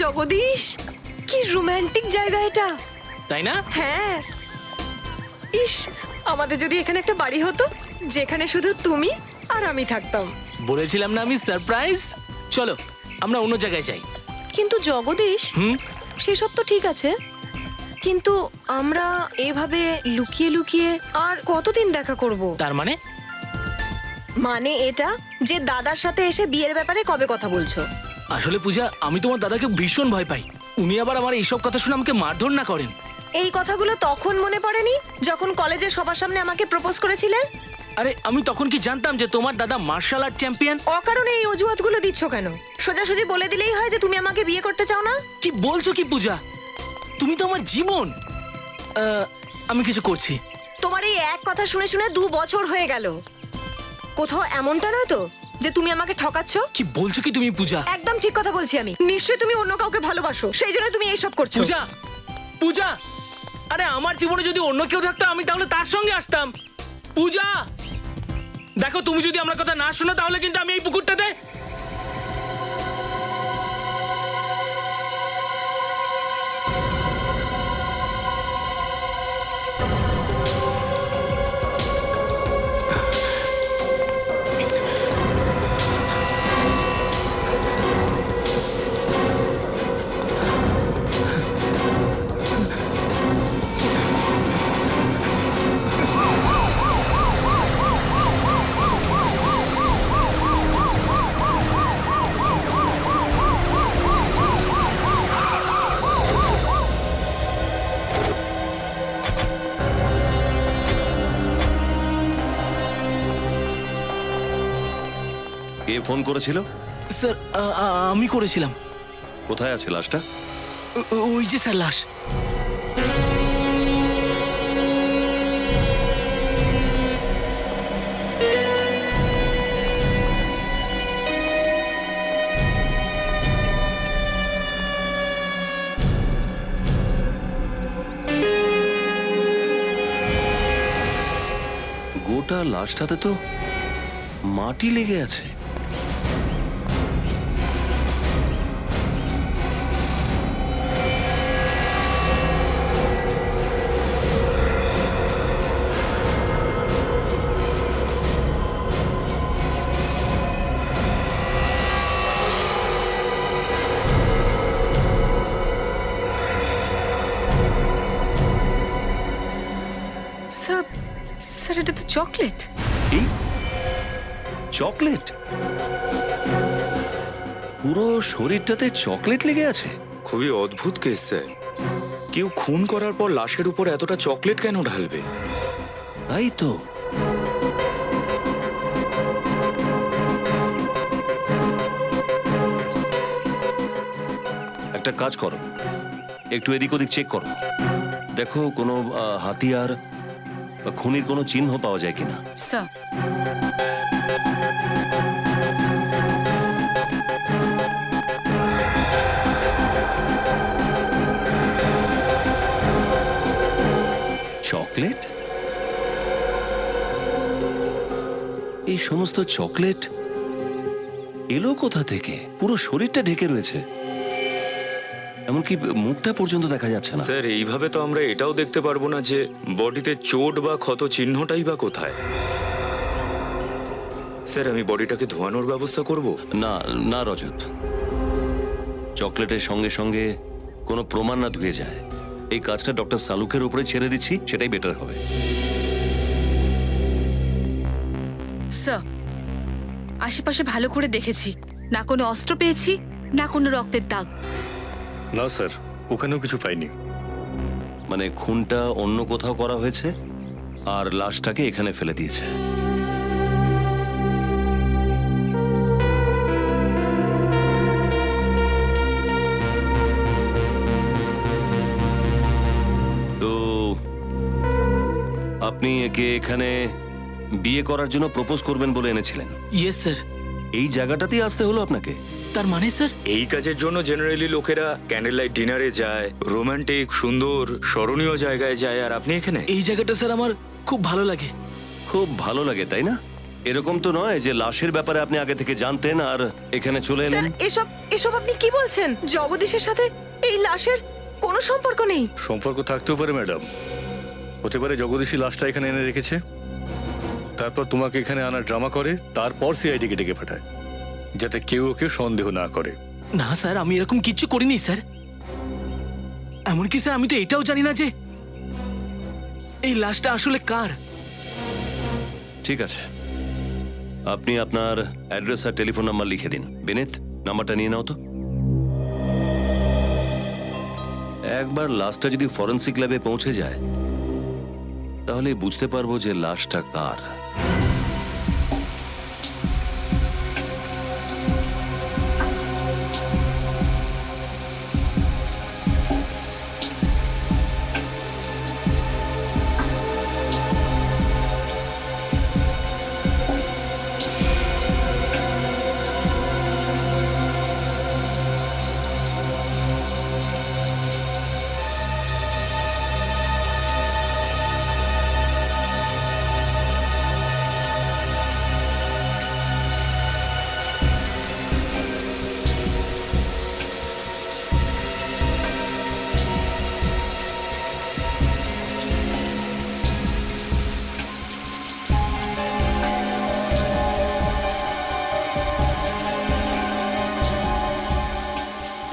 জগদীশ, কি রোমান্টিক জায়গা এটা, তাই না? হ্যাঁ। ইস, আমাদের যদি এখানে একটা বাড়ি হতো যেখানে শুধু তুমি আর আমি থাকতাম। বলেছিলাম না আমি সারপ্রাইজ। চলো আমরা অন্য জায়গায় যাই। কিন্তু জগদীশ, সেসব তো ঠিক আছে, কিন্তু আমরা এভাবে লুকিয়ে লুকিয়ে আর কতদিন দেখা করব? তার মানে? মানে এটা যে দাদার সাথে এসে বিয়ের ব্যাপারে কবে কথা বলছো? আসলে পূজা, আমি তোমার দাদাকে ভীষণ ভয় পাই। উনি আবার আমার এইসব কথা শুনে আমাকে মারধর না করেন। এই কথাগুলো তখন মনে পড়েনি যখন কলেজে সবার সামনে আমাকে প্রপোজ করেছিলে? আরে আমি তখন কি জানতাম যে তোমার দাদা মার্শাল আর্ট চ্যাম্পিয়ন? অকারণে এই অজুহাতগুলো দিচ্ছ কেন? সোজাসুজি বলে দিলেই হয় যে তুমি আমাকে বিয়ে করতে চাও না। কি বলছো কি পূজা? তুমি তো আমার জীবন। আমি কিছু করছি। তোমার এই এক কথা শুনে শুনে 2 বছর হয়ে গেল। কোথাও এমনটা নয় তো যে তুমি আমাকে ঠকাচ্ছ? কি বলছো কি তুমি পূজা? একদম ঠিক কথা বলছি আমি। নিশ্চয়ই তুমি অন্য কাউকে ভালোবাসো, সেই জন্য তুমি এইসব করছো। পূজা, পূজা, আরে আমার জীবনে যদি অন্য কেউ থাকতো আমি তাহলে তার সঙ্গে আসতাম। পূজা, দেখো তুমি যদি আমার কথা না শোনো তাহলে কিন্তু আমি এই পুকুরটাতে। কে ফোন করেছিল? স্যার, আমি করেছিলাম। কোথায় আছে লাশটা? ওই যে স্যার লাশ। গোটা লাশটাতে তো মাটি লেগে আছে। স্যার, স্যার এটা তো চকলেট। এই চকলেট? পুরো শরীরটাতে চকলেট লেগে আছে। খুবই অদ্ভুত কেস স্যার। কেউ খুন করার পর লাশের উপর এতটা চকলেট কেন ঢালবে? তাই তো। একটা কাজ করো, একটু এদিক ওদিক চেক করো, দেখো কোনো হাতিয়ার বা খুনির কোনো চিহ্ন পাওয়া যায় কিনা। Sir, chocolate? এই সমস্ত চকলেট এলো কোথা থেকে? পুরো শরীরটা ঢেকে রয়েছে, এমনকি মুখটা পর্যন্ত দেখা যাচ্ছে না। স্যার এইভাবে তো আমরা এটাও দেখতে পারবো না যে বডিতে চোট বা ক্ষত চিহ্নটাই বা কোথায়। স্যার আমি বডিটাকে ধোয়ানোর ব্যবস্থা করব। না না রজত, চকলেটের সঙ্গে সঙ্গে কোনো প্রমাণ না ধুয়ে যায়, এই কাজটা ডক্টর সালুকের উপরে ছেড়ে দিচ্ছি, সেটাই বেটার হবে। স্যার, আশেপাশে ভালো করে দেখেছি, না কোনো অস্ত্র পেয়েছি না কোনো রক্তের দাগ। না স্যার, ওখানেও কিছু পাইনি। মানে খুনটা অন্য কোথাও করা হয়েছে আর লাশটাকে এখানে ফেলে দিয়েছে। তো আপনি একে এখানে বিয়ে করার জন্য প্রপোজ করবেন বলে এনেছিলেন? Yes sir. এই জায়গাটাতেই আসতে হলো আপনাকে? তার মানে স্যার? এই কাজের জন্য জেনারেলি লোকেরা ক্যান্ডেল লাইট ডিনারে যায়, রোমান্টিক সুন্দর স্মরণীয় জায়গায় যায়, আর আপনি এখানে? এই জায়গাটা স্যার আমার খুব ভালো লাগে। খুব ভালো লাগে তাই না? এরকম তো নয় যে লাশের ব্যাপারে আপনি আগে থেকে জানতেন আর এখানে চলে স্যার এলেন। এসব এসব আপনি কি বলছেন? জগদীশের সাথে এই লাশের কোনো সম্পর্ক নেই। সম্পর্ক থাকতেও পারে ম্যাডাম। হতে পারে জগদীশী লাশটা এখানে এনে রেখেছে, তারপর তোমাকে এখানে আনার ড্রামা করে, তারপর সিআইডিকে ডেকে পাঠায় যাতে কেউ ওকে সন্দেহ না করে। না স্যার, আমি এরকম কিচ্ছু করিনি স্যার। এমনকি স্যার আমি তো এটাও জানি না যে এই লাশটা আসলে কার। ঠিক আছে, আপনি আপনার অ্যাড্রেস আর টেলিফোন নাম্বার লিখে দিন। বিনীত, নাম্বারটা নিয়ে নাও তো। একবার লাশটা যদি ফরেনসিক ল্যাবে পৌঁছে যায় তাহলে বুঝতে পারবো যে লাশটা কার।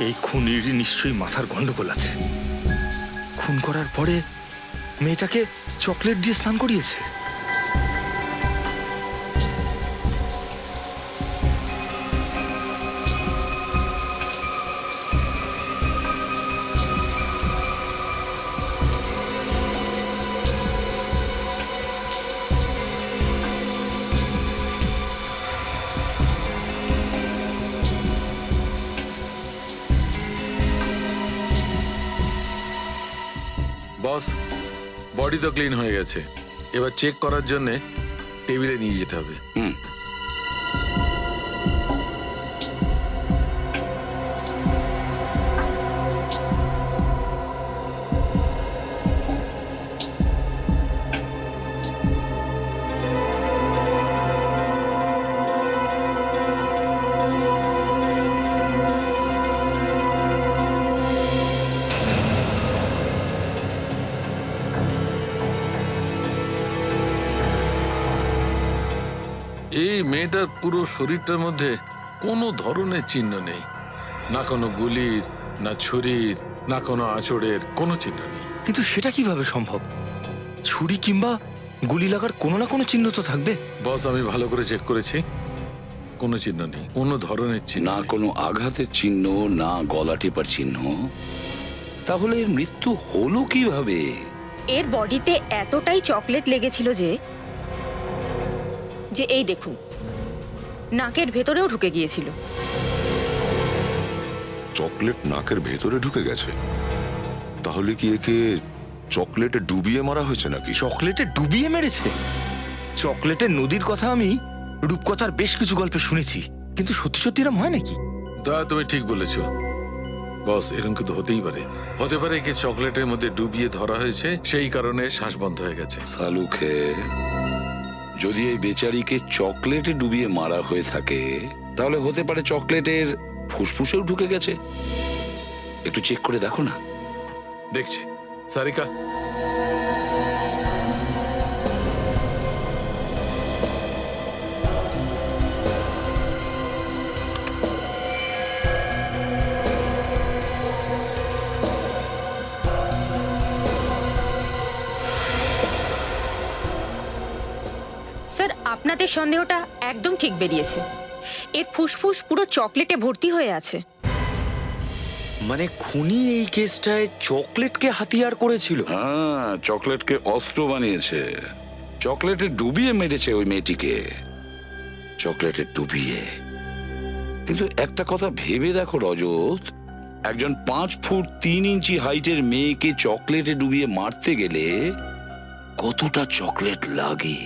এই খুনির নিশ্চয়ই মাথার গন্ডগোল আছে। খুন করার পরে মেয়েটাকে চকলেট দিয়ে স্নান করিয়েছে। বস, বডি তো ক্লিন হয়ে গেছে, এবার চেক করার জন্য টেবিলে নিয়ে যেতে হবে। এই মেয়েটার পুরো শরীরটার মধ্যে কোনো ধরনের চিহ্ন নেই, না কোনো গুলির, না ছুরির, না কোনো আঁচড়ের, কোনো চিহ্ন নেই। কিন্তু সেটা কিভাবে সম্ভব? ছুরি কিংবা গুলি লাগার কোনো না কোনো চিহ্ন তো থাকবে। বস, আমি ভালো করে চেক করেছি, কোনো চিহ্ন নেই, কোনো ধরনের চিহ্ন না নেই। কোনো আঘাতের চিহ্ন, না গলা টেপার চিহ্ন। তাহলে এর মৃত্যু হলো কিভাবে? এর বডিতে এতটাই চকলেট লেগেছিল যে যে এই দেখুন, নাকের ভেতরেও ঢুকে গিয়েছিল। চকলেট নাকের ভেতরে ঢুকে গেছে? তাহলে কি একে চকলেটে ডুবিয়ে মারা হয়েছে নাকি? চকলেটে ডুবিয়ে মেরেছে? চকলেটের নদীর কথা আমি রূপকথার বেশ কিছু গল্পে শুনেছি, কিন্তু সত্যি সত্যি এরম হয় নাকি? দাদা, তুমি ঠিক বলেছ বস, এরকম কিন্তু হতেই পারে। হতে পারে একে চকলেটের মধ্যে ডুবিয়ে ধরা হয়েছে, সেই কারণে শ্বাস বন্ধ হয়ে গেছে। সালুখে, যদি এই বেচারিকে চকলেটে ডুবিয়ে মারা হয়ে থাকে তাহলে হতে পারে চকলেটের ফুসফুসেও ঢুকে গেছে। একটু চেক করে দেখো না। দেখছি। সারিকা, স্যার, আপনাদের সন্দেহটা একদম ঠিক বেরিয়েছে। এর ফুসফুস পুরো চকলেটে ভর্তি হয়ে আছে। মানে খুনি এই কেসটায় চকলেটকে হাতিয়ার করেছিল? হ্যাঁ, চকলেটকে অস্ত্র বানিয়েছে। চকলেটে ডুবিয়ে মেরেছে ওই মেয়েটিকে, চকলেটে ডুবিয়ে। কিন্তু একটা কথা ভেবে দেখো রজত, একজন 5 ফুট 3 ইঞ্চি হাইটের মেয়েকে চকলেটে ডুবিয়ে মারতে গেলে কতটা চকলেট লাগে,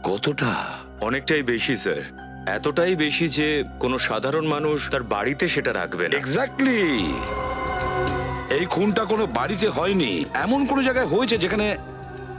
কতটা? অনেকটাই বেশি স্যার, এতটাই বেশি যে কোনো সাধারণ মানুষ তার বাড়িতে সেটা রাখবে না। এক্স্যাক্টলি। এই খুনটা কোনো বাড়িতে হয়নি, এমন কোনো জায়গায় হয়েছে যেখানে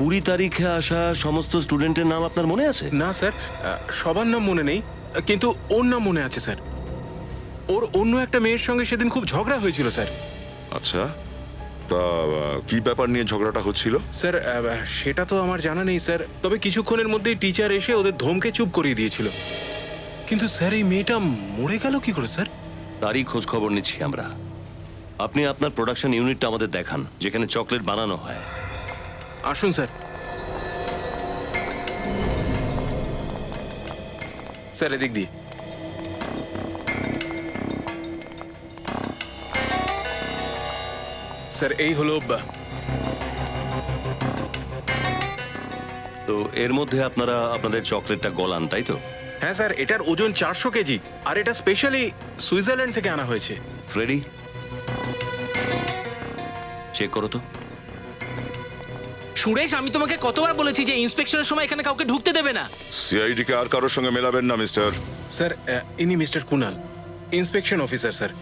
20 তারিখে আসা সমস্ত স্টুডেন্টের নাম আপনার মনে আছে? না স্যার, সবার নাম মনে নেই, কিন্তু ওর নাম মনে আছে স্যার। ওর অন্য একটা মেয়ের সঙ্গে সেদিন খুব ঝগড়া হয়েছিল স্যার। আচ্ছা, তা কি ব্যাপার নিয়ে ঝগড়াটা হচ্ছিল? স্যার সেটা তো আমার জানা নেই স্যার, তবে কিছুক্ষণের মধ্যেই টিচার এসে ওদের ধমকে চুপ করিয়ে দিয়েছিল। কিন্তু স্যার এই মেয়েটা মরে গেল কি করে স্যার? তারই খোঁজ খবর নিচ্ছি আমরা। আপনি আপনার প্রোডাকশন ইউনিটটা আমাদের দেখান, যেখানে চকলেট বানানো হয়। আসুন স্যার। স্যার এদিক দিয়ে। স্যার এই হলো তো এর মধ্যে আপনারা আপনাদের চকলেটটা গলান, তাই তো? হ্যাঁ স্যার, এটার ওজন 400 কেজি, আর এটা স্পেশালি সুইজারল্যান্ড থেকে আনা হয়েছে। ফ্রেডি, চেক করো তো। সুরেশ, আমি তোমাকে কতবার বলেছি যে ইন্সপেকশনের সময় এখানে কাউকে ঢুকতে দেবে না। সিআইডি কে আর কারোর সঙ্গে মেলাবেন না মিস্টার। স্যার ইনি mister Kunal, inspection officer sir.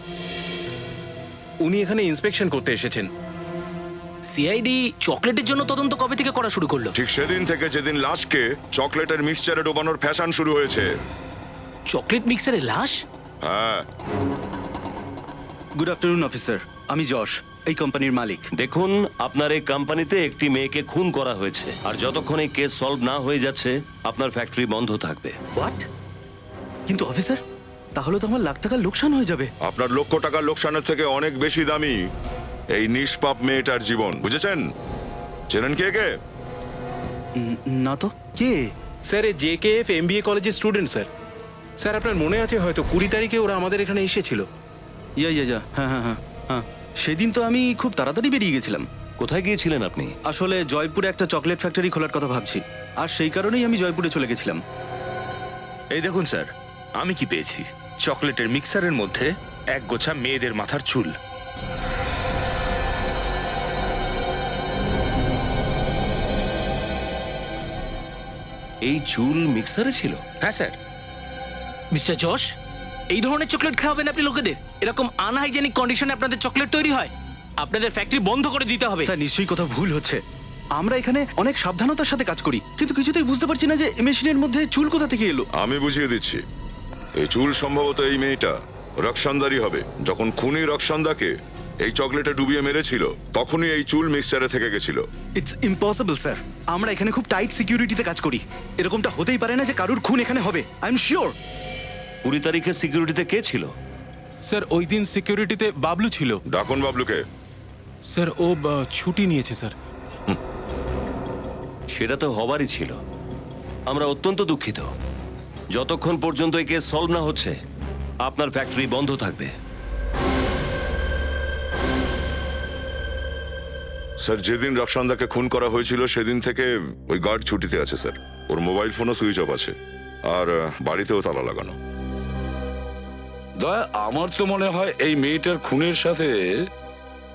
উনি এখানে ইন্সপেকশন করতে এসেছেন। সিআইডি চকলেটের জন্য তদন্ত কবে থেকে করা শুরু করলো? ঠিক সেদিন থেকে যেদিন লাশকে চকলেটের মিক্সচারে ডোবানোর ফ্যাশন শুরু হয়েছে। চকলেট মিক্সারে লাশ? হ্যাঁ। গুড আফটারনুন অফিসার, আমি যশ, এই কোম্পানির মালিক। দেখুন, আপনার এই কোম্পানিতে একটি মেয়েকে খুন করা হয়েছে, আর যতক্ষণ এই কেস সলভ না হয়ে যাচ্ছে আপনার ফ্যাক্টরি বন্ধ থাকবে। হোয়াট? কিন্তু অফিসার, তাহলে তো আমার লাখ টাকার লোকসান হয়ে যাবে। আপনার লক্ষ টাকার লোকসানের থেকে অনেক বেশি দামি এই নিষ্পাপ মেয়েটার জীবন, বুঝেছেন? চেনেন কে কে? না তো, কে? স্যার এ জেকেএফ এমবিএ কলেজের স্টুডেন্ট স্যার। স্যার আপনার মনে আছে হয়তো 20 তারিখে ওরা আমাদের এখানে এসেছিল। ইয়া, হ্যাঁ হ্যাঁ হ্যাঁ হ্যাঁ। সেদিন তো আমি খুব তাড়াতাড়ি বেরিয়ে গেছিলাম। কোথায় গিয়েছিলেন আপনি? আসলে জয়পুরে একটা চকলেট ফ্যাক্টরি খোলার কথা ভাবছি, আর সেই কারণেই আমি জয়পুরে চলে গেছিলাম। এই দেখুন স্যার, আমি কি পেয়েছি। চকলেটের মিক্সারের মধ্যে এক গোছা মেয়েদের মাথার চুল। এই চুল মিক্সারে ছিল? হ্যাঁ স্যার। মিস্টার যশ, এই ধরনের চকলেট খাওয়াবেন আপনি লোকেদের? এরকম আনহাইজেনিক কন্ডিশনে আপনাদের চকলেট তৈরি হয়? আপনাদের ফ্যাক্টরি বন্ধ করে দিতে হবে। স্যার নিশ্চয়ই কোথাও ভুল হচ্ছে। আমরা এখানে অনেক সাবধানতার সাথে কাজ করি, কিন্তু কিছুতেই বুঝতে পারছি না যে মেশিনের মধ্যে চুল কোথা থেকে এলো। আমি বুঝিয়ে দিচ্ছি। এই চুল সম্ভবত এই মেয়েটা রক্ষান্দারই হবে। যখন খুনি রক্ষান্দাকে এই চকলেটে ডুবিয়ে মেরেছিল, তখনই এই চুল মিক্সচারে থেকে গেছিল। ইটস ইম্পসিবল স্যার, আমরা এখানে খুব টাইট সিকিউরিটিতে কাজ করি। এরকমটা হতেই পারে না যে কারুর খুন এখানে হবে। I am sure. 20 তারিখে সিকিউরিটিতে কে ছিল? স্যার ওই দিন সিকিউরিটিতে বাবলু ছিল। ডাকুন বাবলুকে। স্যার ও ছুটি নিয়েছে স্যার। সেটা তো হবারই ছিল। আমরা অত্যন্ত দুঃখিত। যতক্ষণ পর্যন্ত এই কেস সলভ না হচ্ছে আপনার ফ্যাক্টরি বন্ধ থাকবে। স্যার যেদিন রক্ষান্দাকে খুন করা হয়েছিল সেদিন থেকে ওই গার্ড ছুটিতে আছে স্যার। ওর মোবাইল ফোনও সুইচ অফ আছে, আর বাড়িতেও তালা লাগানো। দয়া, আমার তো মনে হয় এই মেয়েটার খুনের সাথে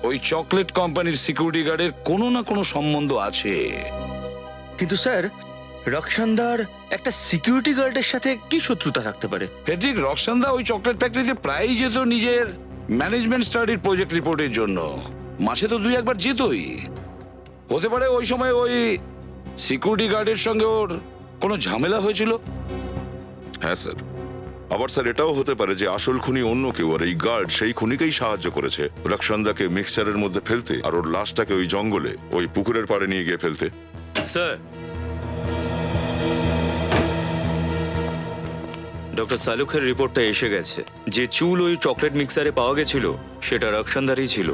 ওই চকলেট কোম্পানির সিকিউরিটি গার্ডের কোনো না কোনো সম্বন্ধ আছে। কিন্তু স্যার, রক্ষান্দার একটা সিকিউরিটি গার্ডের সাথে কি শত্রুতা থাকতে পারে? ফেডরিক রক্সান্দা ওই চকলেট ফ্যাক্টরিতে প্রায়ই যেত নিজের ম্যানেজমেন্ট স্টাডির প্রজেক্ট রিপোর্টের জন্য। মাসে তো 2-1 যেতই। হতে পারে ওই সময় ওই সিকিউরিটি গার্ডের সঙ্গে ওর কোনো ঝামেলা হয়েছিল। হ্যাঁ স্যার। আবার স্যার এটাও হতে পারে যে আসল খুনি অন্য কেউ, আর এই গার্ড সেই খুনিকেই সাহায্য করেছে রক্ষান্দাকে মিক্সচারের মধ্যে ফেলতে, আর ওর লাশটাকে ওই জঙ্গলে ওই পুকুরের পাড়ে নিয়ে গিয়ে ফেলতে। স্যার, ডক্টর সালুখের রিপোর্টটা এসে গেছে। যে চুল ওই চকলেট মিক্সারে পাওয়া গেছিল সেটা রক্ষান্দারই ছিল।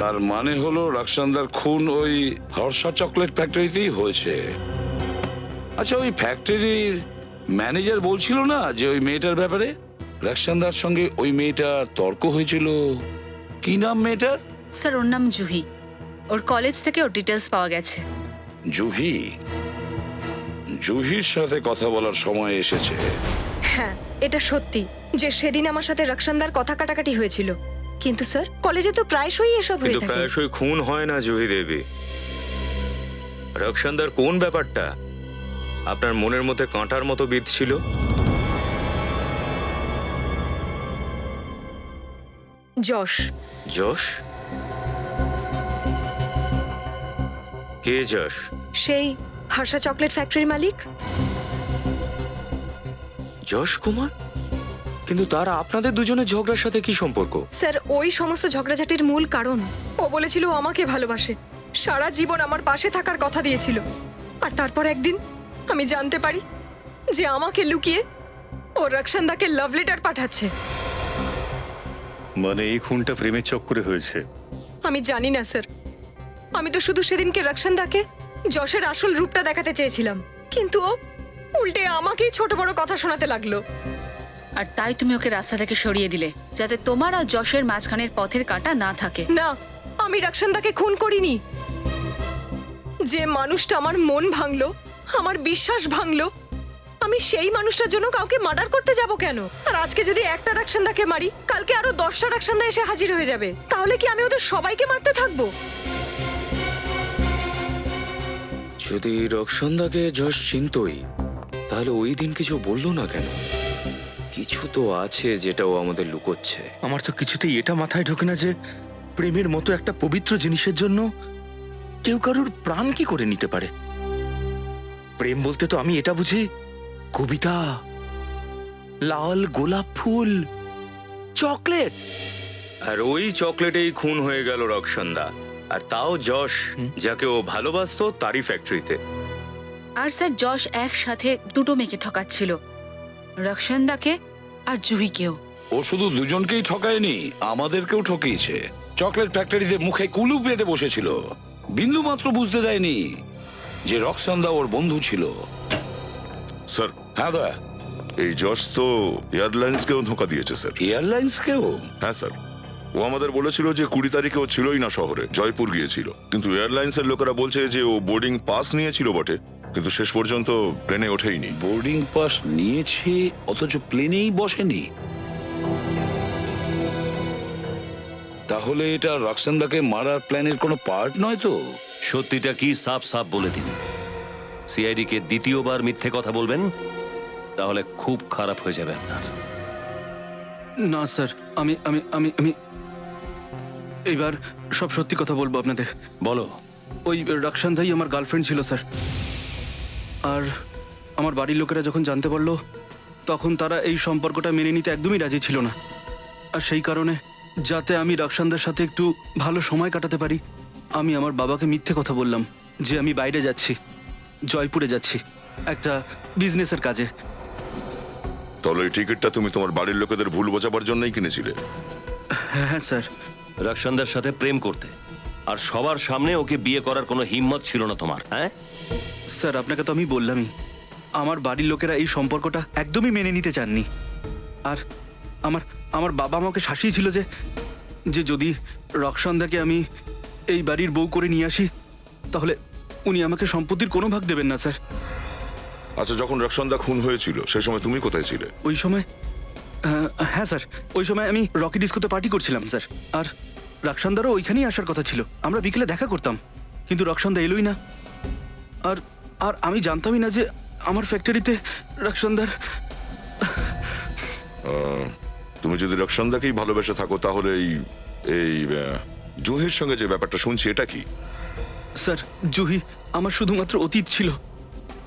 তার মানে হলো রক্সান্দার খুন ওই হর্ষা চকলেট ফ্যাক্টরিতেই হয়েছে। আচ্ছা, ওই ফ্যাক্টরির ম্যানেজার বলছিল না যে ওই মেয়েটার ব্যাপারে রক্সান্দার সঙ্গে ওই মেয়েটার তর্ক হয়েছিল? কি নাম মেয়েটার? স্যার ওর নাম জুহি। ওর কলেজ থেকে ওর ডিটেলস পাওয়া গেছে। জুহি? জুহির সাথে কথা বলার সময় এসেছে। হ্যাঁ, এটা সত্যি যে সেদিন আমার সাথে রক্ষান্দার কথা কাটাকাটি হয়েছিল। কিন্তু স্যার কলেজে তো প্রায়শই এসব হয়ে কিন্তু থাকে। প্রায়শই খুন হয় না জুহি দেবী। রক্ষান্দার কোন ব্যাপারটা আপনার মনের মধ্যে কাঁটার মতো বিঁধছিল? যশ। যশ? কে যশ? সেই হার্ষা চকলেট ফ্যাক্টরির মালিক। যশ কুমার? কিন্তু তার আপনাদের দুজনের ঝগড়ার সাথে কি সম্পর্ক? স্যার, ওই সমস্ত ঝগড়াঝাটির মূল কারণ ও বলেছিল ও আমাকে ভালোবাসে, সারা জীবন আমার পাশে থাকার কথা দিয়েছিল। আর তারপর একদিন আমি জানতে পারি যে আমাকে লুকিয়ে ও রক্ষান্দাকে লাভ লেটার পাঠাচ্ছে। মানে এই খুনটা প্রেমের চক্করে হয়েছে? আমি জানি না স্যার, আমি তো শুধু সেদিনকে রক্ষান্দাকে যশের আসল রূপটা দেখাতে চেয়েছিলাম, কিন্তু ও উল্টে আমাকেই ছোট বড় কথা শোনাতে লাগলো। আর তাই তুমি ওকে রাস্তা থেকে সরিয়ে দিলে, যাতে তোমার আর যশের মাঝখানের পথের কাঁটা না থাকে। না, আমি রক্ষান্দাকে খুন করিনি। যে মানুষটা আমার মন ভাঙলো, আমার বিশ্বাস ভাঙলো, আমি সেই মানুষটার জন্য কাউকে মার্ডার করতে যাব কেন? আর আজকে যদি একটা রক্ষান্দাকে মারি, কালকে আরো 10টা রক্ষান্দা এসে হাজির হয়ে যাবে। তাহলে কি আমি ওদের সবাইকে মারতে থাকবো? যদি রক্ষন্দাকে যশ চিনতই, তাহলে ওই দিন কিছু বললো না কেন? কিছু তো আছে যেটা ও আমাদের লুকোচ্ছে। আমার তো কিছুতেই এটা মাথায় ঢোকে না যে প্রেমের মতো একটা পবিত্র জিনিসের জন্য কেউ কারোর প্রাণ কি করে নিতে পারে। প্রেম বলতে তো আমি এটা বুঝি কবিতা, লাল গোলাপ ফুল, চকলেট। আর ওই চকলেটেই খুন হয়ে গেল রক্ষন্দা, আর তাও যশ, যাকে ও ভালোবাসতো তারই ফ্যাক্টরিতে। আর স্যার, যশ একসাথে দুটো মেয়েকে ঠকাচ্ছিল, রক্ষান্দাকে আর জুহিকেও। ও শুধু দুজনকেই ঠকায়নি, আমাদেরকেও ঠকিয়েছে। চকলেট ফ্যাক্টরিতে মুখে কুলু পেটে বসেছিল, বিন্দু মাত্র বুঝতে দেয়নি যে রক্সান্দা ওর বন্ধু ছিল। স্যার, হ্যাঁ দা, এই যশ তো এয়ারলাইন্সকেও ধোঁকা দিয়েছে স্যার। এয়ারলাইন্সকেও? হ্যাঁ স্যার, ও আমাদের বলেছিল যে 20 তারিখে ও ছিলই না শহরে, জয়পুর গিয়েছিল। কিন্তু এয়ারলাইন্সের লোকেরা বলছে যে ও বোর্ডিং পাস নিয়েছিল বটে, কিন্তু শেষ পর্যন্ত প্লেনে ওঠেইনি। বোর্ডিং পাস নিয়েছে অথচ প্লেনেই বসেনি? তাহলে এটা রক্সান্দাকে মারার প্ল্যানের কোনো পার্ট নয় তো? সত্যিটা কি সাফ সাফ বলে দিন। সিআইডি কে দ্বিতীয়বার মিথ্যে কথা বলবেন, তাহলে খুব খারাপ হয়ে যাবে আপনার। না স্যার, আমি আমি আমি আমি এইবার সব সত্যি কথা বলবো আপনাদের। বলো। ওই রক্ষান্ধাই আমার গার্লফ্রেন্ড ছিল স্যার। আর আমার বাড়ির লোকেরা যখন জানতে পারলো, তখন তারা এই সম্পর্কটা মেনে নিতে একদমই রাজি ছিল না। আর সেই কারণে, যাতে আমি রক্ষান্ধার সাথে একটু ভালো সময় কাটাতে পারি, আমি আমার বাবাকে মিথ্যে কথা বললাম যে আমি বাইরে যাচ্ছি, জয়পুরে যাচ্ছি একটা বিজনেসের কাজে। তাহলে এই টিকিটটা তুমি তোমার বাড়ির লোকেদের ভুল বোঝাবার জন্যই কিনেছিলে? হ্যাঁ স্যার। রক্ষান্দার সাথে প্রেম করতে, আর সবার সামনে ওকে বিয়ে করার কোনো হিম্মত ছিল না তোমার? হ্যাঁ স্যার, আপনাকে তো আমি বললামই, আমার বাড়ির লোকেরা এই সম্পর্কটা একদমই মেনে নিতে চাননি। আর আমার আমার বাবা আমাকে শাসিয়েছিল যে যে যদি রক্ষান্দাকে আমি এই বাড়ির বউ করে নিয়ে আসি, তাহলে উনি আমাকে সম্পত্তির কোনো ভাগ দেবেন না স্যার। আচ্ছা, যখন রক্ষান্দা খুন হয়েছিল সেই সময় তুমি কোথায় ছিলে? ওই সময় হ্যাঁ স্যার, ওই সময় আমি রকি ডিস্কোতে পার্টি করছিলাম স্যার। আর রক্ষান্দারও ওইখানেই আসার কথা ছিল, আমরা বিকেলে দেখা করতাম, কিন্তু রক্ষান্দা এলোই না। আর আর আমি জানতামই না যে আমার ফ্যাক্টরিতে রক্ষান্দার। তুমি যদি রক্ষান্দাকেই ভালোবেসে থাকো, তাহলে এই এই জুহির সঙ্গে যে ব্যাপারটা শুনছি, এটা কি? স্যার, জুহি আমার শুধুমাত্র অতীত ছিল।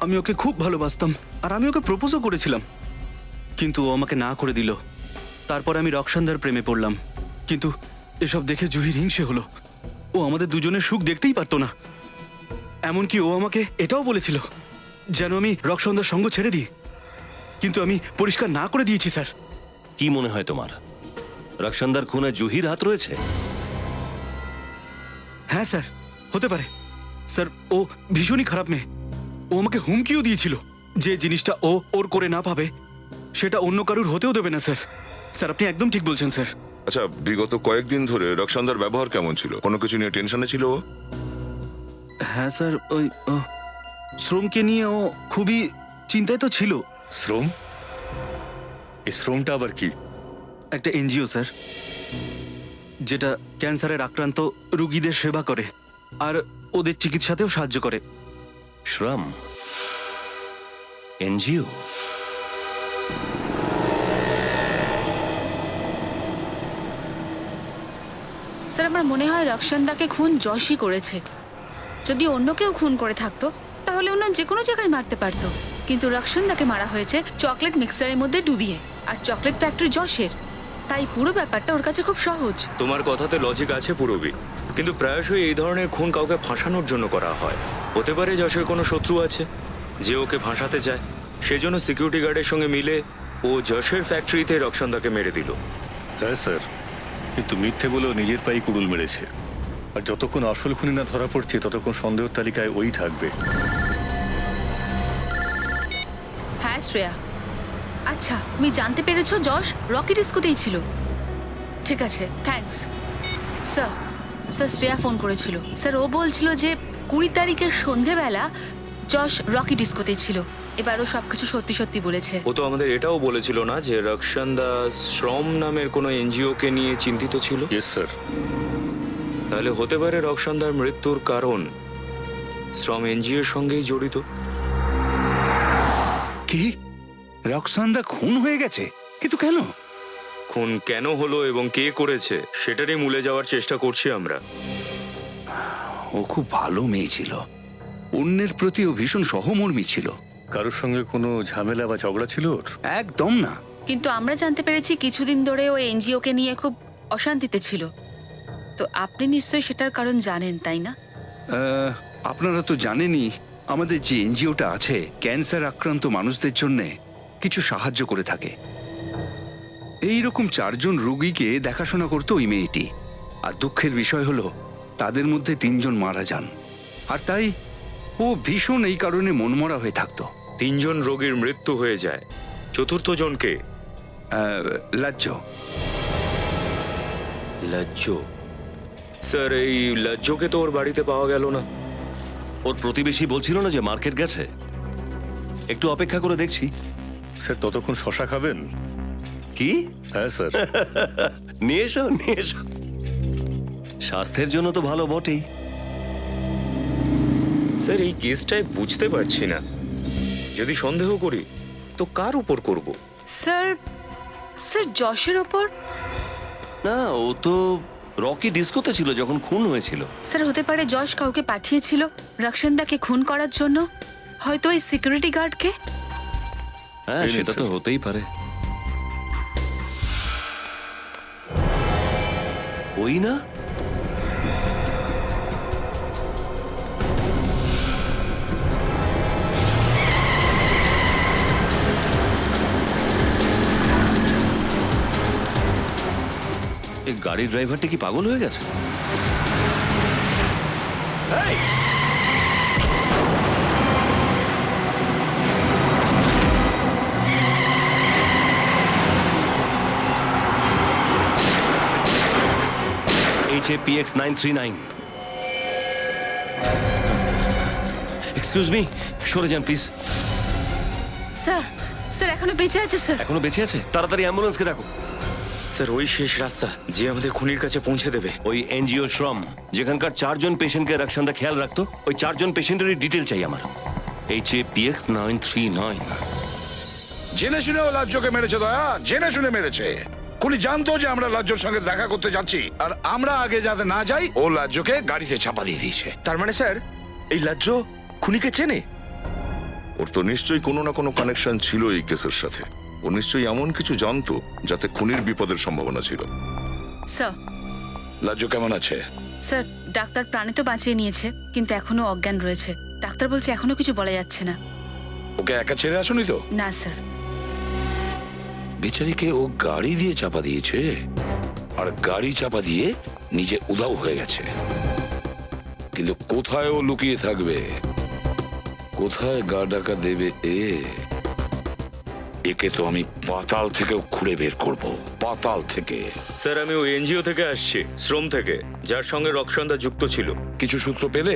আমি ওকে খুব ভালোবাসতাম, আর আমি ওকে প্রপোজও করেছিলাম, কিন্তু ও আমাকে না করে দিল। তারপর আমি রক্ষান্দার প্রেমে পড়লাম, কিন্তু এসব দেখে জুহির হিংসে হলো। ও আমাদের দুজনের সুখ দেখতেই পারতো না। এমনকি ও আমাকে এটাও বলেছিল যেন আমি রক্ষান্দার সঙ্গ ছেড়ে দিই, কিন্তু আমি পরিষ্কার না করে দিয়েছি স্যার। কি মনে হয় তোমার, রক্ষান্দার খুনে জুহির হাত রয়েছে? হ্যাঁ স্যার, হতে পারে স্যার। ও ভীষণই খারাপ মেয়ে। ও আমাকে হুমকিও দিয়েছিল যে জিনিসটা ও ওর করে না পাবে, সেটা অন্য কারুর হতেও দেবে না স্যার। স্যার, আপনি একদম ঠিক বলছেন স্যার। আচ্ছা, বিগত কয়েকদিন ধরে রক্ষান্দার ব্যবহার কেমন ছিল? কোনো কিছু নিয়ে টেনশনে ছিল ও? হ্যাঁ স্যার, ওই শ্রমকে নিয়ে ও খুবই চিন্তায় তো ছিল। শ্রম? এই শ্রমটা আবার কি? একটা এনজিও স্যার, যেটা ক্যান্সারের আক্রান্ত রোগীদের সেবা করে আর ওদের চিকিৎসাতেও সাহায্য করে। শ্রম এনজিও? স্যার, আমার মনে হয় রক্ষান্দাকে খুন যশই করেছে। যদি অন্য কেউ খুন করে থাকতো তাহলে অন্য যে কোনো জায়গায় মারতে পারতো, কিন্তু রক্ষণদাকে মারা হয়েছে চকলেট মিক্সারের মধ্যে ডুবিয়ে, আর চকলেট ফ্যাক্টরি যশের, তাই পুরো ব্যাপারটা ওর কাছে খুব সহজ। তোমার কথাতে লজিক আছে পুরবি, কিন্তু প্রায়শই এই ধরনের খুন কাউকে ফাঁসানোর জন্য করা হয়। হতে পারে যশের কোনো শত্রু আছে যে ওকে ফাঁসাতে চায়, সেজন্য সিকিউরিটি গার্ডের সঙ্গে মিলে ও যশের ফ্যাক্টরিতে রক্ষণদাকে মেরে দিল। হ্যাঁ স্যার, কিন্তু মিথ্যে বলেও নিজের পায়ে কুড়ুল মেরেছে। আর যতক্ষণ আসল খুনি না ধরা পড়ছে ততক্ষণ সন্দেহের তালিকায় ওই থাকবে। হ্যাঁ শ্রেয়া, আচ্ছা তুমি জানতে পেরেছো যশ রকি ডিস্কোতেই ছিল। ঠিক আছে, thanks. Sir sir Shreya phone করেছিল স্যার, ও বলছিল যে 20 তারিখের সন্ধেবেলা যশ রকি ডিস্কোতে ছিল। এবারও সবকিছু সত্যি সত্যি বলেছে। ও তো আমাদের এটাও বলেছিল না যে রক্ষণদা শ্রম নামের কোনো এনজিও কে নিয়ে চিন্তিত ছিল? Yes sir. তাহলে হতে পারে রক্ষণদার মৃত্যুর কারণ শ্রম এনজিওর সঙ্গেই জড়িত। কি রক্সান্দা খুন হয়ে গেছে? কিন্তু কেন? খুন কেন হলো এবং কে করেছে সেটারই মূলে যাওয়ার চেষ্টা করছি আমরা। ও খুব ভালো মেয়ে ছিল, অন্যের প্রতি ও ভীষণ সহমর্মী ছিল। কারোর সঙ্গে কোনো ঝামেলা বা ঝগড়া ছিল ওর? একদম না। কিন্তু আমরা জানতে পেরেছি কিছুদিন ধরে ও এনজিওকে নিয়ে খুব অশান্তিতে ছিল। তো আপনি নিশ্চয়ই সেটার কারণ জানেন, তাই না? আপনারা তো জানেনই আমাদের যে এনজিওটা আছে ক্যান্সার আক্রান্ত মানুষদের জন্য কিছু সাহায্য করে থাকে। এই রকম 4 জন রোগীকে দেখাশোনা করতো ওই মেয়েটি। আর দুঃখের বিষয় হলো তাদের মধ্যে 3 জন মারা যান। আর তাই ও ভীষণ এই কারণে মনমরা হয়ে থাকতো। 3 জন রোগীর মৃত্যু হয়ে যায়, চতুর্থ জনকে? লাজ্জ। লাজ্জ? স্যার এই লাজ্জকে তো ওর বাড়িতে পাওয়া গেল না। ওর প্রতিবেশী বলছিল না যে মার্কেট গেছে। একটু অপেক্ষা করে দেখছি। স্যার ততক্ষণ শশা খাবেন? কি? হ্যাঁ স্যার। নিয়ে এসো, নিয়ে এসো। স্বাস্থ্যের জন্য তো ভালো বটেই। স্যার এই কেসটায় বুঝতে পারছি না, যদি সন্দেহ করি তো কার উপর করব? স্যার স্যার যশের ওপর? না, ও তো রকি ডিস্কোতে ছিল যখন খুন হয়েছিল। স্যার হতে পারে যশ কাউকে পাঠিয়েছিল রক্ষণদাকে খুন করার জন্য, হয়তো এই সিকিউরিটি গার্ডকে। হ্যাঁ, সেটা তো হতেই পারে। ওই না? এই গাড়ির ড্রাইভারটা কি পাগল হয়ে গেছে? HAPX 939। এক্সকিউজ মি, সরে যান প্লিজ। স্যার স্যার এখনো বেঁচে আছে স্যার। এখনো বেঁচে আছে? তাড়াতাড়ি অ্যাম্বুলেন্সকে ডাকো। স্যার ওই শেষ রাস্তা যে আমাদের খুনির কাছে পৌঁছে দেবে। ওই এনজিও শ্রম যেখানকার 4 জন পেশেন্টকে রক্ষণদা খেয়াল রাখতো, ওই 4 জন পেশেন্টেরই ডিটেল চাই আমার। HAPX 939। জেনে শুনে ও লাজ্জকে মেরেছে দয়া, জেনে শুনে মেরেছে। খুনি জানতো যে আমরা লাজ্জর সঙ্গে দেখা করতে যাচ্ছি, আর আমরা আগে যাতে না যাই ও লাজ্জকে গাড়িতে চাপা দিয়ে দিয়েছে। তার মানে স্যার এই লাজ্জ খুনিকে চেনে? ওর তো নিশ্চয়ই কোনো না কোনো কানেকশন ছিল এই কেসের সাথে। ও নিশ্চয়ই এমন কিছু জানতো যাতে খুনির বিপদের সম্ভাবনা ছিল। স্যার লাজ্জ কেমন আছে? স্যার ডাক্তার প্রাণে তো বাঁচিয়ে নিয়েছে, কিন্তু এখনো অজ্ঞান রয়েছে। ডাক্তার বলছে এখনো কিছু বলা যাচ্ছে না। ওকে একা ছেড়ে আসুনি তো? না স্যার। বেচারিকে ও গাড়ি দিয়ে চাপা দিয়েছে, আর গাড়ি চাপা দিয়ে নিজে উধাও হয়ে গেছে। কিন্তু কোথায় ও লুকিয়ে থাকবে, কোথায় গা ডাকা দেবে একে তো আমি পাতাল থেকেও খুঁড়ে বের করব, পাতাল থেকে। স্যার আমি ওই এনজিও থেকে আসছি, শ্রম থেকে, যার সঙ্গে রক্ষণদা যুক্ত ছিল। কিছু সূত্র পেলে?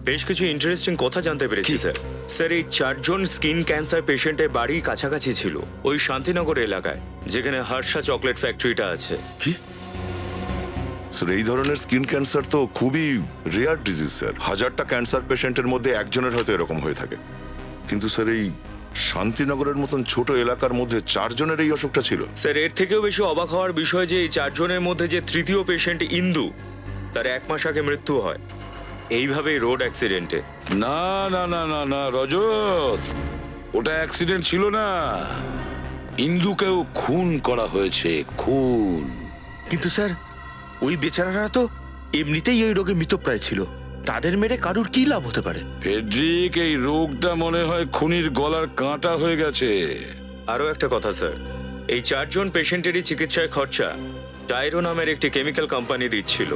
বেশ কিছু ইন্টারেস্টিং কথা জানতে পেরেছি স্যার। স্যার এই 4 জন স্কিন ক্যান্সার পেশেন্টের বাড়ি কাছাকাছি ছিল, ওই শান্তিনগর এলাকায় যেখানে হর্ষা চকলেট ফ্যাক্টরিটা আছে। কি স্যার, এই ধরনের স্কিন ক্যান্সার তো খুবই রেয়ার ডিজিজ স্যার। 1000টা ক্যান্সার পেশেন্টের মধ্যে একজনের হয়তো এরকম হয়ে থাকে। কিন্তু স্যার এই শান্তিনগরের মতন ছোট এলাকার মধ্যে 4 জনের এই অসুখটা ছিল। স্যার এর থেকেও বেশি অবাক হওয়ার বিষয় যে এই 4 জনের মধ্যে যে তৃতীয় পেশেন্ট ইন্দু, তার 1 মাস আগে মৃত্যু হয়। এইভাবেই রোড অ্যাক্সিডেন্টে। না না না না না রজত, ওটা অ্যাক্সিডেন্ট ছিল না, ইন্দুকেও খুন করা হয়েছে, খুন। কিন্তু স্যার ওই বেচারারা তো এমনিতেই ওই রোগে মৃতপ্রায় ছিল, তাদের মেরে কারুর কি লাভ হতে পারে? ফেডরিক, এই রোগটা মনে হয় খুনির গলার কাঁটা হয়ে গেছে। আরও একটা কথা স্যার, এই 4 জন পেশেন্টেরই চিকিৎসায় খরচা টাইরো নামের একটি কেমিক্যাল কোম্পানি দিচ্ছিল।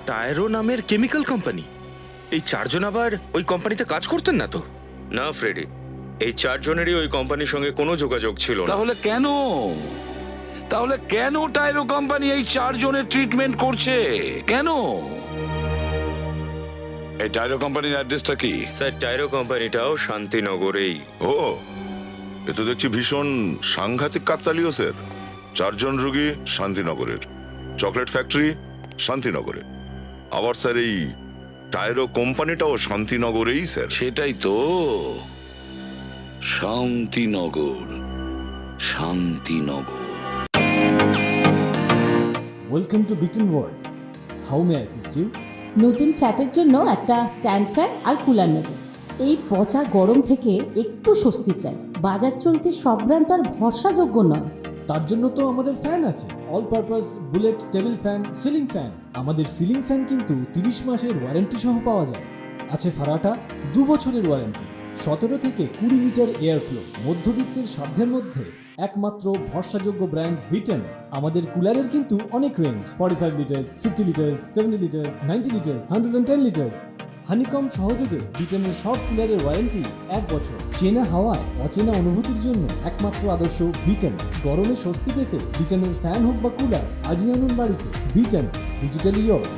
টায়রো নামের কেমিক্যাল কোম্পানি? এই 4 জন আবার ওই কোম্পানিতে কাজ করতেন না তো? না ফ্রেডি, এই 4 জনেরই ওই কোম্পানির সঙ্গে কোনো যোগাযোগ ছিল না। তাহলে কেন, তাহলে কেন টাইরো কোম্পানি এই 4 জনের ট্রিটমেন্ট করছে? কেন? এই টাইরো কোম্পানির অ্যাড্রেসটা কি? স্যার, টাইরো কোম্পানিটাও শান্তিনগরেই। ও, এ তো দেখছি ভীষণ সাংঘাতিক কাকতালীয় স্যার। 4 জন রোগী শান্তিনগরের, চকলেট ফ্যাক্টরি শান্তিনগরে, আবার স্যার এই টায়রো কোম্পানিটাও শান্তিনগরেই স্যার। সেটাই তো, Shantinagar, Shantinagar. Welcome to Biten world. How may I assist you? নতুন ফ্ল্যাটের জন্য একটা স্ট্যান্ড ফ্যান আর কুলার নেব। এই পচা গরম থেকে একটু স্বস্তি চাই। বাজার চলতে সব ব্র্যান্ড আর ভরসাযোগ্য নয়। তার জন্য তো আমাদের ফ্যান আছে, all purpose bullet table fan, ceiling fan. আমাদের সিলিং ফ্যান কিন্তু 30 মাসের ওয়ারেন্টি সহ পাওয়া যায়। আছে ফারাটা 2 বছরের ওয়ারেন্টি, 17 থেকে 20 মিটার এয়ার ফ্লো, মধ্যবিত্তের সাধ্যের মধ্যে একমাত্র ভরসাযোগ্য ব্র্যান্ড বিটেন। আমাদের কুলারের কিন্তু অনেক range, 45 litres, 50 litres, 70 litres, 90 litres, 110 litres. Honeycomb সহযোগে বিটেনের সব কুলারের ওয়ারেন্টি 1 বছর। চেনা হাওয়ায় অচেনা অনুভূতির জন্য একমাত্র আদর্শ বিটেন। গরমে স্বস্তি পেতে বিটেনের ফ্যান হোক বা কুলার, আজই আনুন বাড়িতে। Beaten, digitally yours.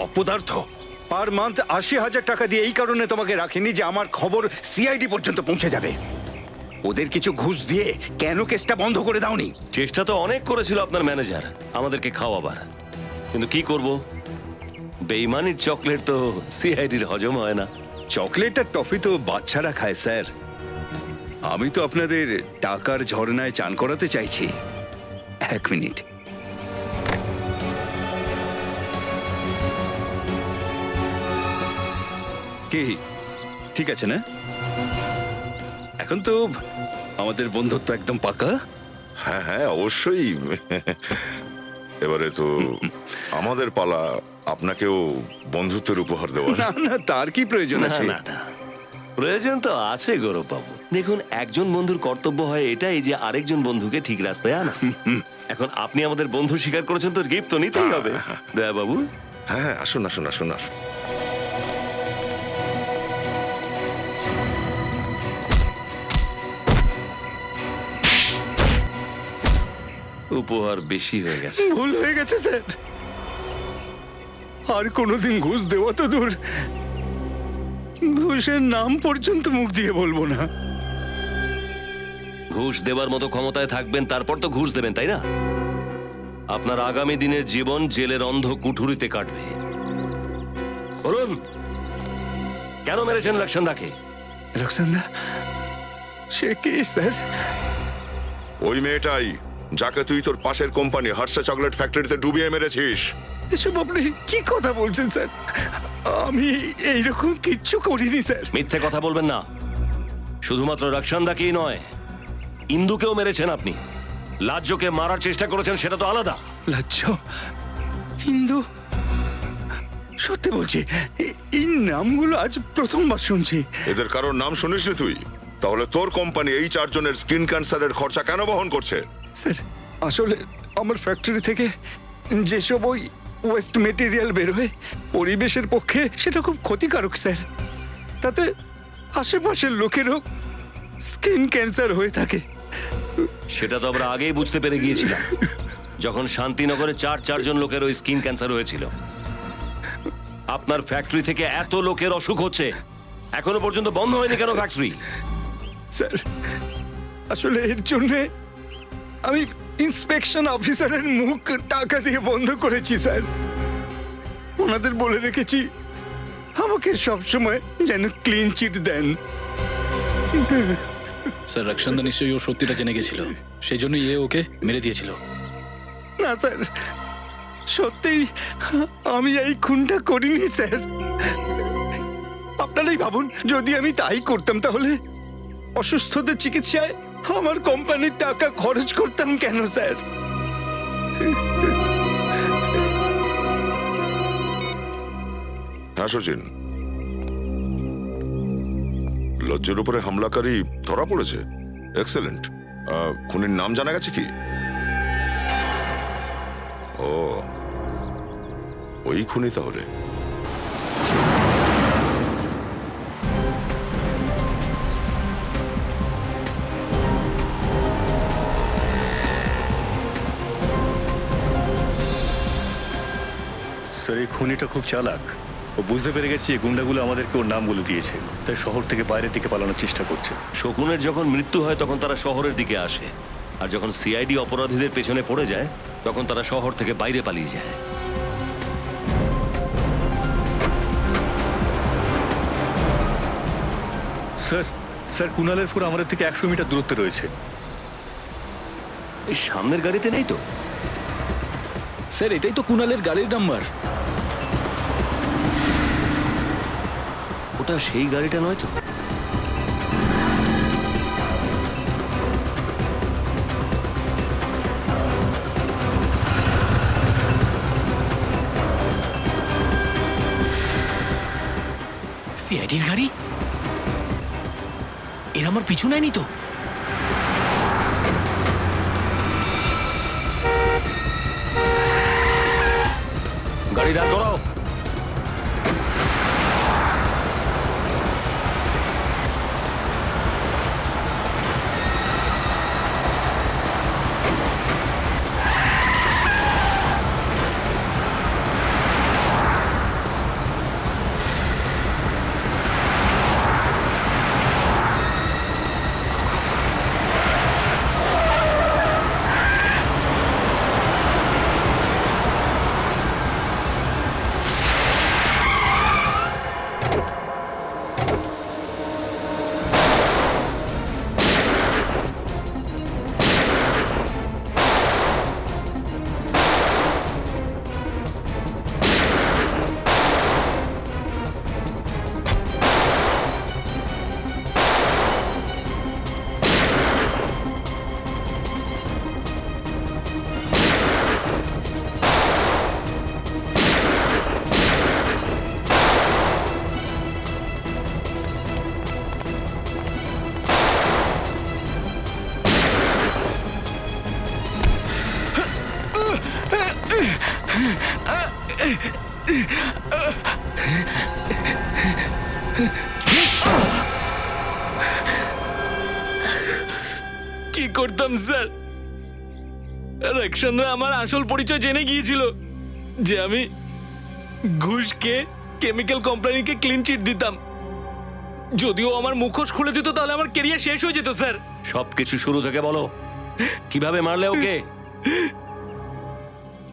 অপদার্থ, পার মান্থ 80,000 টাকা দিয়ে এই কারণে তোমাকে রাখিনি যে আমার খবর সিআইডি পর্যন্ত পৌঁছে যাবে। ওদের কিছু ঘুষ দিয়ে কেন কেসটা বন্ধ করে দাওনি? চেষ্টা তো অনেক করেছিল আপনার ম্যানেজার আমাদেরকে খাওয়াবার, কিন্তু কি করব, বেইমানির চকলেট তো সিআইডির হজম হয় না। চকলেট আর টফি তো বাচ্চারা খায় স্যার। আমি তো আপনাদের টাকার ঝর্ণায় চান করাতে চাইছি। 1 মিনিট। কি ঠিক আছে না? এখন তো আমাদের বন্ধুত্ব একদম পাকা। হ্যাঁ হ্যাঁ অবশ্যই। এবারে তো আমাদের পালা আপনাকেও বন্ধুত্বের উপহার দেওয়ার। না না, তার কি প্রয়োজন না আছে? না না, প্রয়োজন তো আছে গৌরব বাবু। দেখুন, একজন বন্ধুর কর্তব্য হয় এটাই যে আরেকজন বন্ধুকে ঠিক রাস্তায় আনা। এখন আপনি আমাদের বন্ধু স্বীকার করেছেন, তো গিফট তো নিতেই হবে। দয়া বাবু। হ্যাঁ হ্যাঁ, আসুন আসুন আসুন আসুন। উপহার বেশি হয়ে গেছে। ভুল হয়ে গেছে স্যার, আর কোনোদিন ঘুষ দেওয়া তো দূর, ঘুষের নাম পর্যন্ত মুখ দিয়ে বলবো না। ঘুষ দেবার মতো ক্ষমতায় থাকবেন, তারপর তো ঘুষ দেবেন, তাই না? আপনার আগামী দিনের জীবন জেলের অন্ধ কুঠুরিতে কাটবে। বলুন, কেন মেরেছেন রক্ষণদাকে? রক্সান্দা, সে কি স্যার? ওই মেয়েটাই যাকে তুই তোর পাশের কোম্পানি হর্ষা চকলেট ফ্যাক্টরিতে ডুবিয়ে মেরেছিস। এসব আপনি কি কথা বলছেন স্যার? আমি এইরকম কিচ্ছু করিনি স্যার। মিথ্যে কথা বলবেন না। শুধুমাত্র রক্ষণদাকেই নয়, ইন্দুকেও মেরেছেন আপনি। লাজ্জকে মারার চেষ্টা করেছেন, সেটা তো আলাদা। লাজ্জ, হিন্দু, সত্যি বলছি এই নামগুলো আজ প্রথমবার শুনছি। এদের কারোর নাম শুনিসনি তুই? তাহলে তোর কোম্পানি এই 4 জনের স্কিন ক্যান্সারের খরচা কেন বহন করছে? স্যার, আসলে আমার ফ্যাক্টরি থেকে যেসব ওই ওয়েস্ট মেটেরিয়াল বেরোয় পরিবেশের পক্ষে সেটা খুব ক্ষতিকারক স্যার। তাতে আশেপাশের লোকেরও স্কিন ক্যান্সার হয়ে থাকে। সেটা তো আমরা আগেই বুঝতে পেরে গিয়েছিলাম, যখন শান্তিনগরে 4 জন লোকের ওই স্কিন ক্যান্সার হয়েছিল। আপনার ফ্যাক্টরি থেকে এত লোকের অসুখ হচ্ছে, এখনো পর্যন্ত বন্ধ হয়নি কেন ফ্যাক্টরি? স্যার, আসলে এর জন্য আমি ইন্সপেকশন অফিসারের মুখ টাকা দিয়ে বন্ধ করেছি স্যার। ওনাদের বলে রেখেছি আমাকে সবসময় যেন ক্লিন চিট দেন। স্যার রক্ষান্দা নিশ্চয়ই ও সত্যিটা জেনে গেছিল, সেই জন্যই এ ওকে মেরে দিয়েছিল। না স্যার, সত্যিই আমি এই খুনটা করিনি স্যার। আপনারাই ভাবুন, যদি আমি তাই করতাম তাহলে অসুস্থতার চিকিৎসায় আমার কোম্পানির টাকা খরচ করতাম কেন স্যার? হ্যাঁ সচিন, লজ্জের উপরে হামলাকারী ধরা পড়েছে। এক্সেলেন্ট। খুনির নাম জানা গেছে কি? ও, ওই খুনি তাহলে। স্যার, এই খুনিটা খুব চালাক। ও বুঝতে পেরে গেছে যে গুন্ডাগুলো আমাদেরকে ওর নাম বলে দিয়েছে, তাই শহর থেকে বাইরের দিকে পালানোর চেষ্টা করছে। শকুনের যখন মৃত্যু হয় তখন তারা শহরের দিকে আসে, আর যখন সিআইডি অপরাধীদের পেছনে পড়ে যায় তখন তারা শহর থেকে বাইরে পালিয়ে যায়। স্যার, স্যার কুনালের ফোর আমাদের থেকে 100 মিটার দূরত্বে রয়েছে। এই সামনের গাড়িতে নেই তো? স্যার এটাই তো কুনালের গাড়ির নাম্বার। ওটা সেই গাড়িটা নয় তো? সিআইডির গাড়ি? এর আমার পিছু নেয়নি তো? গাড়ি দাঁড় করাও। কি করতাম স্যার? রক্ষান্দা আমার আসল পরিচয় জেনে গিয়েছিল যে আমি ঘুষকে কেমিক্যাল কোম্পানিকে ক্লিন চিট দিতাম। যদিও আমার মুখোশ খুলে দিত তাহলে আমার ক্যারিয়ার শেষ হয়ে যেত স্যার। সবকিছু শুরু থেকে বলো, কিভাবে মারলে ওকে?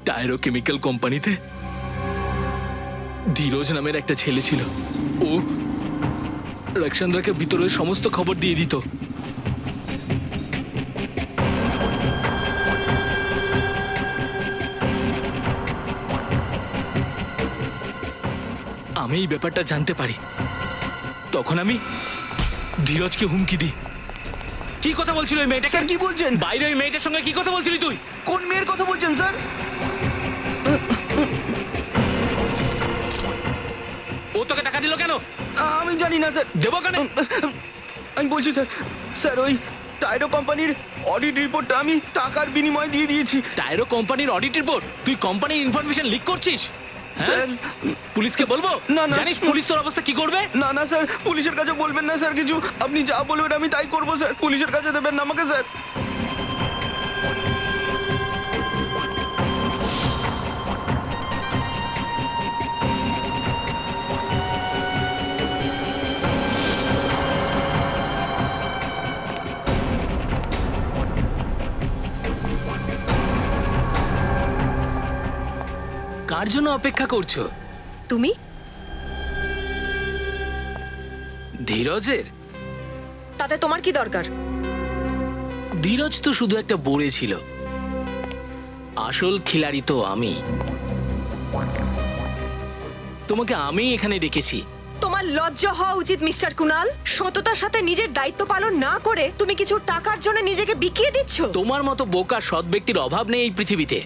টায়রো কেমিক্যাল কোম্পানিতে ধীরজ নামের একটা ছেলে ছিল। ও রক্ষান্দাকে ভিতরের সমস্ত খবর দিয়ে দিত। আমি এই ব্যাপারটা জানতে পারি, তখন আমি ধীরজকে হুমকি দিই। কি কথা বলছিল ওই মেয়েটা? স্যার কি বলছেন? বাইরে ওই মেয়েটার সঙ্গে কি কথা বলছিলি তুই? কোন মেয়ের কথা বলছেন স্যার? ও তোকে টাকা দিল কেন? আমি জানি না স্যার। দেবো কেন? আমি বলছি স্যার, স্যার ওই টাইরো কোম্পানির অডিট রিপোর্টটা আমি টাকার বিনিময়ে দিয়ে দিয়েছি। টায়রো কোম্পানির অডিট রিপোর্ট? তুই কোম্পানির ইনফরমেশন লিক করছিস? স্যার পুলিশকে বলবো? না না, জানিস পুলিশ তোর অবস্থা কি করবে? না না স্যার, পুলিশের কাছে বলবেন না স্যার কিছু। আপনি যা বলবেন আমি তাই করবো স্যার। পুলিশের কাছে দেবেন না আমাকে স্যার। কার জন্য অপেক্ষা করছো? তুমি? ধীরজের? তাতে তোমার কি দরকার? ধীরজ তো শুধু একটা বোড়ে ছিল, আসল খিলাড়ি তো আমি। তোমাকে আমি এখানে ডেকেছি। তোমার লজ্জা হওয়া উচিত মিস্টার কুনাল। সততার সাথে নিজের দায়িত্ব পালন না করে তুমি কিছু টাকার জন্য নিজেকে বিকিয়ে দিচ্ছ। তোমার মতো বোকা সৎ ব্যক্তির অভাব নেই এই পৃথিবীতে।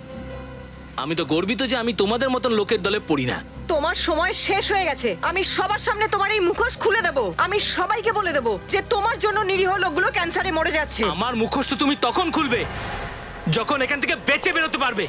আমি তো গর্বিত যে আমি তোমাদের মতন লোকের দলে পড়ি না। তোমার সময় শেষ হয়ে গেছে। আমি সবার সামনে তোমার এই মুখোশ খুলে দেব। আমি সবাইকে বলে দেব যে তোমার জন্য নিরীহ লোকগুলো ক্যান্সারে মরে যাচ্ছে। আমার মুখোশ তো তুমি তখন খুলবে যখন এখান থেকে বেঁচে বেরোতে পারবে।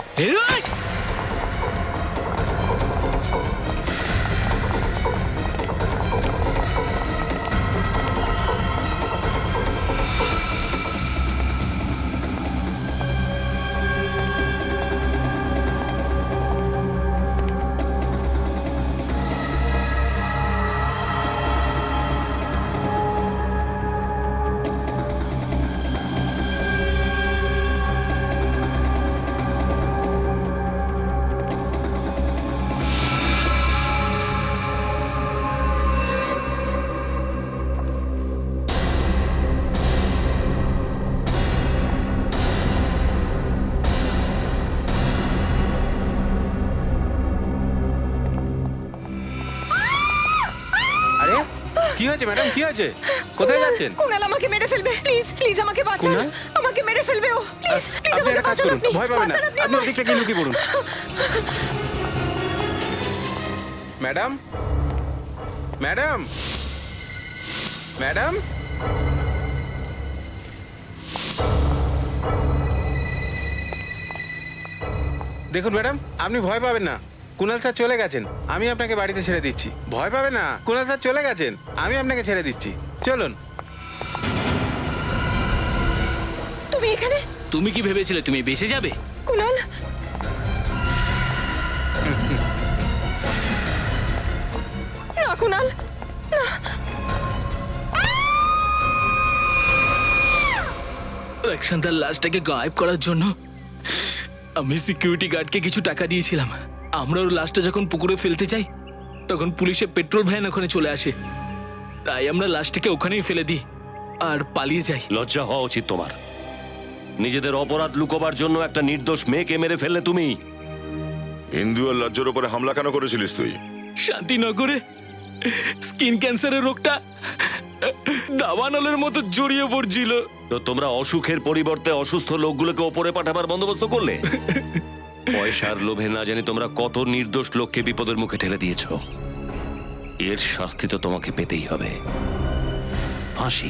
আরে কি হয়েছে ম্যাডাম, কি হয়েছে? কোথায় যাচ্ছেন? কুনাল আমাকে মেরে ফেলবে। প্লিজ প্লিজ আমাকে বাঁচান। কুনাল? আমাকে মেরে ফেলবে ও। প্লিজ প্লিজ আপনি আমাকে একটা কাজ বাঁচান। করুন, আপনি ভয় পাবেন না। বাঁচান, আপনি আমাকে। ওদিকটা গিয়ে লুকিয়ে পড়ুন। ম্যাডাম, ম্যাডাম, ম্যাডাম, দেখুন ম্যাডাম, আপনি ভয় পাবেন না। কুনাল স্যার চলে গেছেন, আমি আপনাকে বাড়িতে ছেড়ে দিচ্ছি। ভয় পাবেন না, কুনাল স্যার চলে গেছেন, আমি আপনাকে ছেড়ে দিচ্ছি। চলুন। তুমি এখানে? তুমি কি ভেবেছিলে তুমি বেঁচে যাবে? কুনাল, না কুনাল, না। রক্ষান্তার লাশটাকে গায়েব করার জন্য আমি সিকিউরিটি গার্ডকে কিছু টাকা দিয়েছিলাম। আমরা ওর লাশটা যখন পুকুরে ফেলতে চাই তখন পুলিশের পেট্রোল ভ্যান ওখানে চলে আসে, তাই আমরা লাশটাকে ওখানেই ফেলে দিই আর পালিয়ে যাই। লজ্জা হওয়া উচিত তোমার। নিজেদের অপরাধ লুকোবার জন্য একটা নির্দোষ মেয়েকে মেরে ফেললে তুমি। ইন্দু আর লজ্জার উপরে হামলা কেন করেছিলিস তুই? শান্তিনগরে স্কিন ক্যান্সারের রোগটা দাবানলের মতো জড়িয়ে পড়ছিল। তো তোমরা অসুখের পরিবর্তে অসুস্থ লোকগুলোকে ওপরে পাঠাবার বন্দোবস্ত করলে। পয়সার লোভে না জানি তোমরা কত নির্দোষ লোককে বিপদের মুখে ঠেলে দিয়েছ। এর শাস্তি তো তোমাকে পেতেই হবে, ফাঁসি।